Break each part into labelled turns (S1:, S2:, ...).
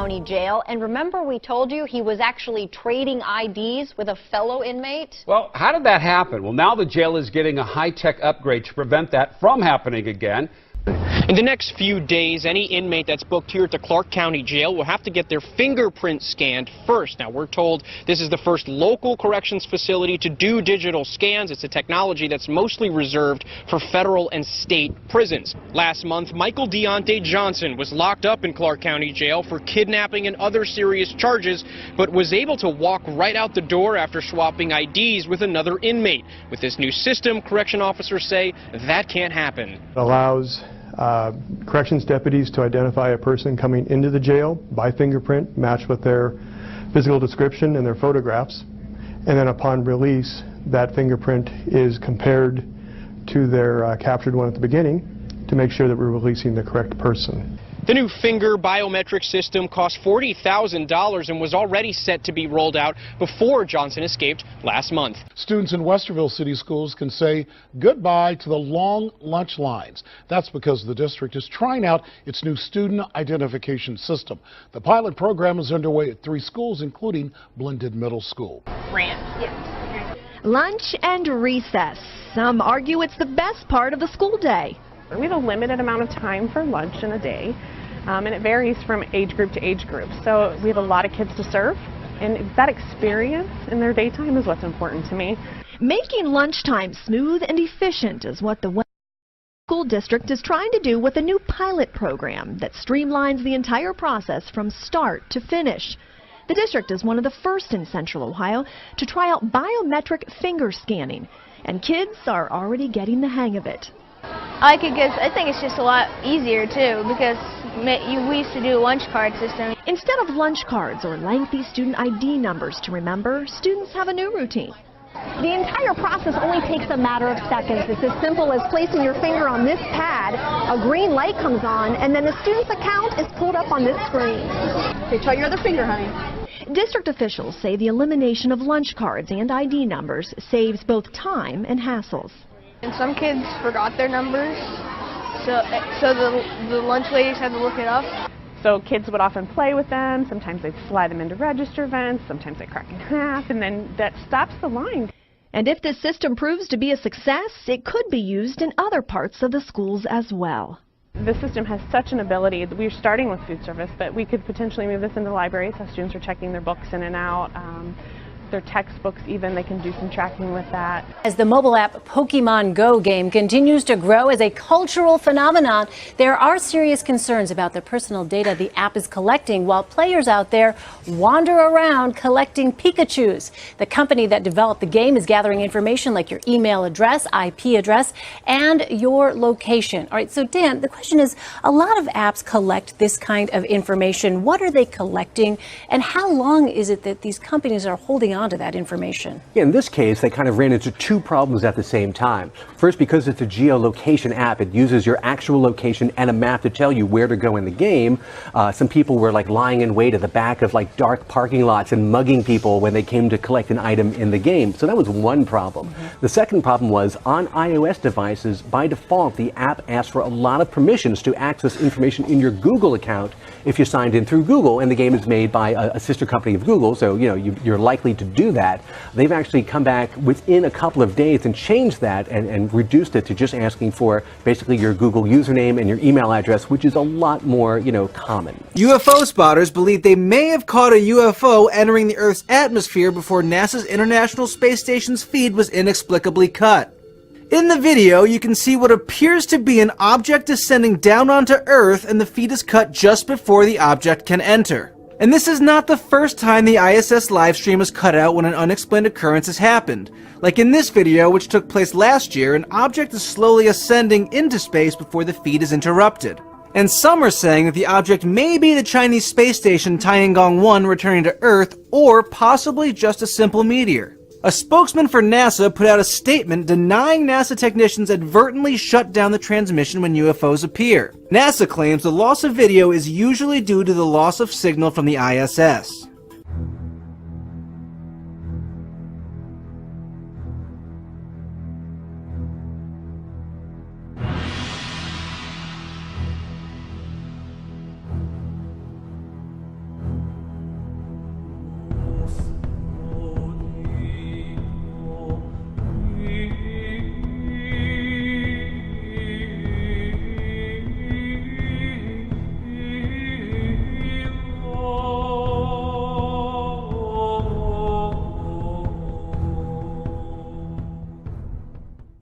S1: County Jail. And remember we told you he was actually trading IDs with a fellow inmate?
S2: Well, how did that happen? Well, now the jail is getting a high-tech upgrade to prevent that from happening again.
S3: In the next few days, any inmate that's booked here at the Clark County Jail will have to get their fingerprint scanned first. Now, we're told this is the first local corrections facility to do digital scans. It's a technology that's mostly reserved for federal and state prisons. Last month, Michael Deontay Johnson was locked up in Clark County Jail for kidnapping and other serious charges, but was able to walk right out the door after swapping IDs with another inmate. With this new system, correction officers say that can't happen.
S4: It allows corrections deputies to identify a person coming into the jail by fingerprint matched with their physical description and their photographs, and then upon release that fingerprint is compared to their captured one at the beginning to make sure that we're releasing the correct person.
S3: The new finger biometric system cost $40,000 and was already set to be rolled out before Johnson escaped last month.
S5: Students in Westerville City Schools can say goodbye to the long lunch lines. That's because the district is trying out its new student identification system. The pilot program is underway at 3 schools, including Blended Middle School.
S6: Lunch and recess. Some argue it's the best part of the school day.
S7: We have a limited amount of time for lunch in a day, and it varies from age group to age group. So we have a lot of kids to serve, and that experience in their daytime is what's important to me.
S6: Making lunchtime smooth and efficient is what the school district is trying to do with a new pilot program that streamlines the entire process from start to finish. The district is one of the first in Central Ohio to try out biometric finger scanning, and kids are already getting the hang of it.
S8: I like it because I think it's just a lot easier too, because we used to do a lunch card system.
S6: Instead of lunch cards or lengthy student ID numbers to remember, students have a new routine.
S9: The entire process only takes a matter of seconds. It's as simple as placing your finger on this pad, a green light comes on, and then the student's account is pulled up on this screen. Okay, try your other finger, honey.
S6: District officials say the elimination of lunch cards and ID numbers saves both time and hassles.
S8: And some kids forgot their numbers, so the lunch ladies had to look it up.
S7: So kids would often play with them. Sometimes they'd slide them into register vents. Sometimes they crack in half, and then that stops the line.
S6: And if this system proves to be a success, it could be used in other parts of the schools as well.
S7: The system has such an ability. We're starting with food service, but we could potentially move this into libraries. How students are checking their books in and out. Their textbooks even, they can do some tracking with that.
S10: As the mobile app Pokemon Go game continues to grow as a cultural phenomenon, there are serious concerns about the personal data the app is collecting while players out there wander around collecting Pikachus. The company that developed the game is gathering information like your email address, IP address, and your location. All right, so Dan, the question is, a lot of apps collect this kind of information. What are they collecting, and how long is it that these companies are holding on to that information?
S11: Yeah, in this case, they kind of ran into 2 problems at the same time. First, because it's a geolocation app, it uses your actual location and a map to tell you where to go in the game. Some people were like lying in wait at the back of like dark parking lots and mugging people when they came to collect an item in the game. So that was one problem. The second problem was on iOS devices, by default, the app asks for a lot of permissions to access information in your Google account if you signed in through Google, and the game is made by a sister company of Google, so you're likely to do that. They've actually come back within a couple of days and changed that and reduced it to just asking for basically your Google username and your email address, which is a lot more, common.
S12: UFO spotters believe they may have caught a UFO entering the Earth's atmosphere before NASA's International Space Station's feed was inexplicably cut. In the video, you can see what appears to be an object descending down onto Earth, and the feed is cut just before the object can enter. And this is not the first time the ISS livestream is cut out when an unexplained occurrence has happened. Like in this video, which took place last year, an object is slowly ascending into space before the feed is interrupted. And some are saying that the object may be the Chinese space station Tiangong-1 returning to Earth, or possibly just a simple meteor. A spokesman for NASA put out a statement denying NASA technicians advertently shut down the transmission when UFOs appear. NASA claims the loss of video is usually due to the loss of signal from the ISS.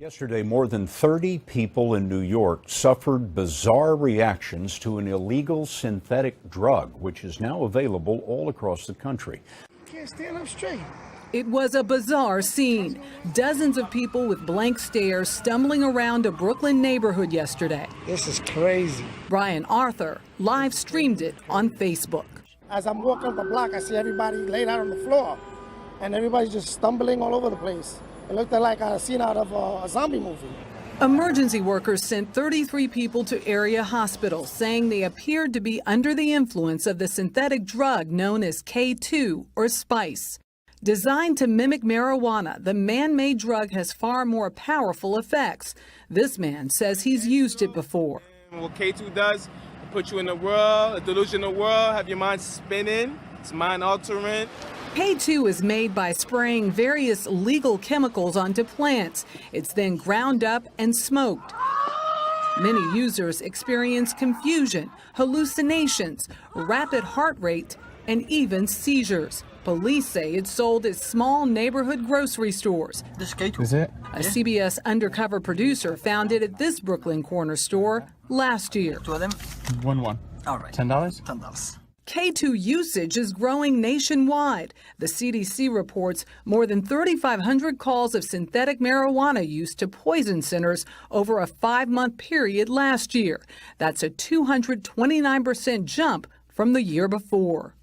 S13: Yesterday, more than 30 people in New York suffered bizarre reactions to an illegal synthetic drug, which is now available all across the country.
S14: Can't stand up straight.
S15: It was a bizarre scene. Dozens of people with blank stares stumbling around a Brooklyn neighborhood yesterday.
S14: This is crazy.
S15: Brian Arthur live streamed it on Facebook.
S14: As I'm walking up the block, I see everybody laid out on the floor, and everybody's just stumbling all over the place. It looked like a scene out of a zombie movie.
S15: Emergency workers sent 33 people to area hospitals, saying they appeared to be under the influence of the synthetic drug known as K2 or Spice. Designed to mimic marijuana, the man-made drug has far more powerful effects. This man says he's used it before.
S16: What K2 does, it puts you in a world, a delusional world, have your mind spinning, it's mind-altering.
S15: K2 is made by spraying various legal chemicals onto plants. It's then ground up and smoked. Many users experience confusion, hallucinations, rapid heart rate, and even seizures. Police say it's sold at small neighborhood grocery stores.
S14: This K2 is it?
S15: A CBS undercover producer found it at this Brooklyn corner store last year.
S14: Two of them? One. All right. $10? $10.
S15: K2 usage is growing nationwide. The CDC reports more than 3,500 calls of synthetic marijuana use to poison centers over a 5-month period last year. That's a 229% jump from the year before.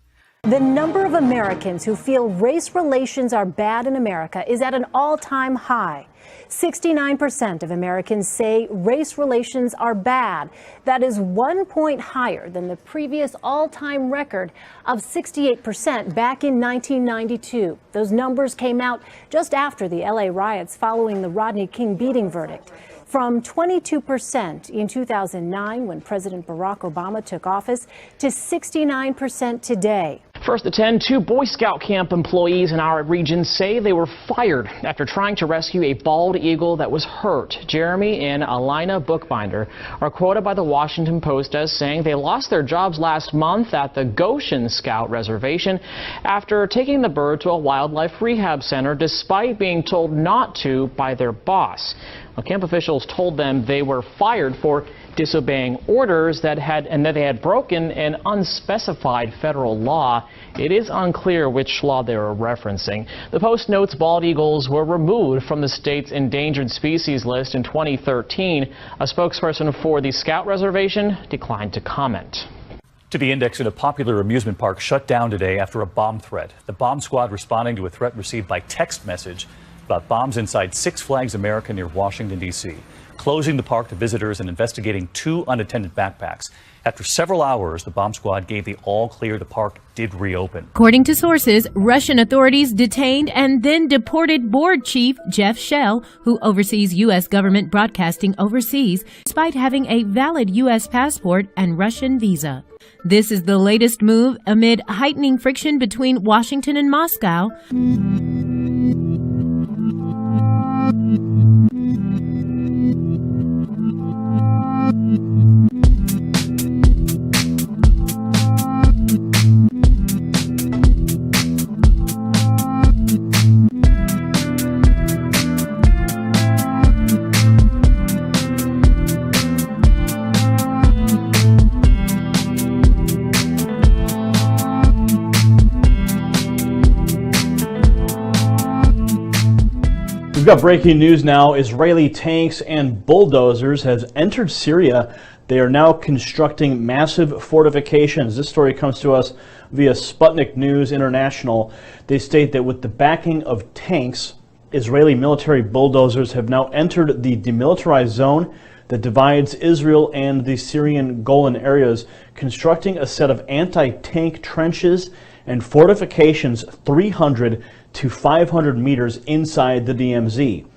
S10: The number of Americans who feel race relations are bad in America is at an all-time high. 69% of Americans say race relations are bad. That is 1 point higher than the previous all-time record of 68% back in 1992. Those numbers came out just after the LA riots following the Rodney King beating verdict. From 22% in 2009 when President Barack Obama took office to 69% today.
S3: First at 10, 2 Boy Scout camp employees in our region say they were fired after trying to rescue a bald eagle that was hurt. Jeremy and Alina Bookbinder are quoted by the Washington Post as saying they lost their jobs last month at the Goshen Scout Reservation after taking the bird to a wildlife rehab center despite being told not to by their boss. Well, camp officials told them they were fired for disobeying orders that they had broken an unspecified federal law. It is unclear which law they were referencing. The Post notes bald eagles were removed from the state's endangered species list in 2013. A spokesperson for the Scout Reservation declined to comment.
S17: To the index in a popular amusement park shut down today after a bomb threat. The bomb squad responding to a threat received by text message about bombs inside Six Flags America near Washington, D.C., closing the park to visitors and investigating 2 unattended backpacks. After several hours, the bomb squad gave the all clear. The park did reopen.
S18: According to sources, Russian authorities detained and then deported board chief Jeff Shell, who oversees U.S. government broadcasting overseas, despite having a valid U.S. passport and Russian visa. This is the latest move amid heightening friction between Washington and Moscow.
S19: We've got breaking news now. Israeli tanks and bulldozers has entered Syria. They are now constructing massive fortifications. This story comes to us via Sputnik News International. They state that with the backing of tanks, Israeli military bulldozers have now entered the demilitarized zone that divides Israel and the Syrian Golan areas, constructing a set of anti-tank trenches and fortifications 300 to 500 meters inside the DMZ.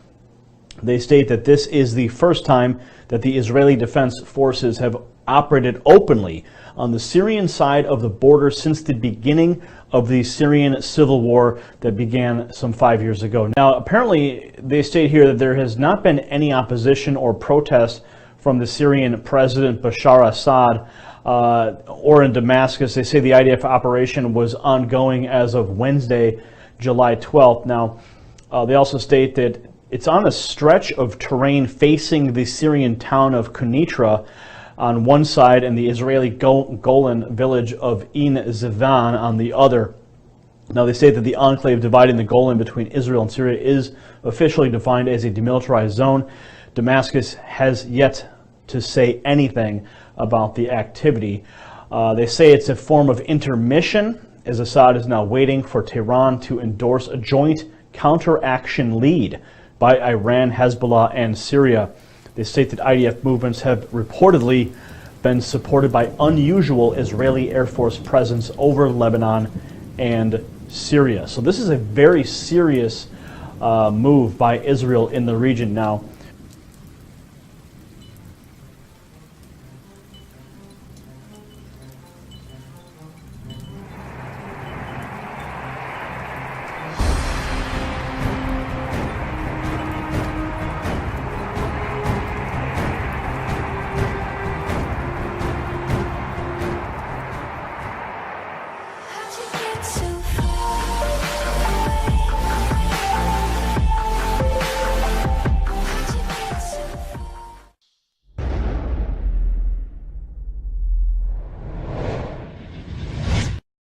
S19: They state that this is the first time that the Israeli Defense Forces have operated openly on the Syrian side of the border since the beginning of the Syrian civil war that began some 5 years ago. Now, apparently, they state here that there has not been any opposition or protest from the Syrian President Bashar Assad or in Damascus. They say the IDF operation was ongoing as of Wednesday, July 12th. Now, they also state that It's on a stretch of terrain facing the Syrian town of Quneitra on one side and the Israeli Golan village of Ein Zivan on the other. Now, they say that the enclave dividing the Golan between Israel and Syria is officially defined as a demilitarized zone. Damascus has yet to say anything about the activity. They say it's a form of intermission, as Assad is now waiting for Tehran to endorse a joint counteraction lead by Iran, Hezbollah, and Syria. They state that IDF movements have reportedly been supported by unusual Israeli Air Force presence over Lebanon and Syria. So this is a very serious move by Israel in the region now.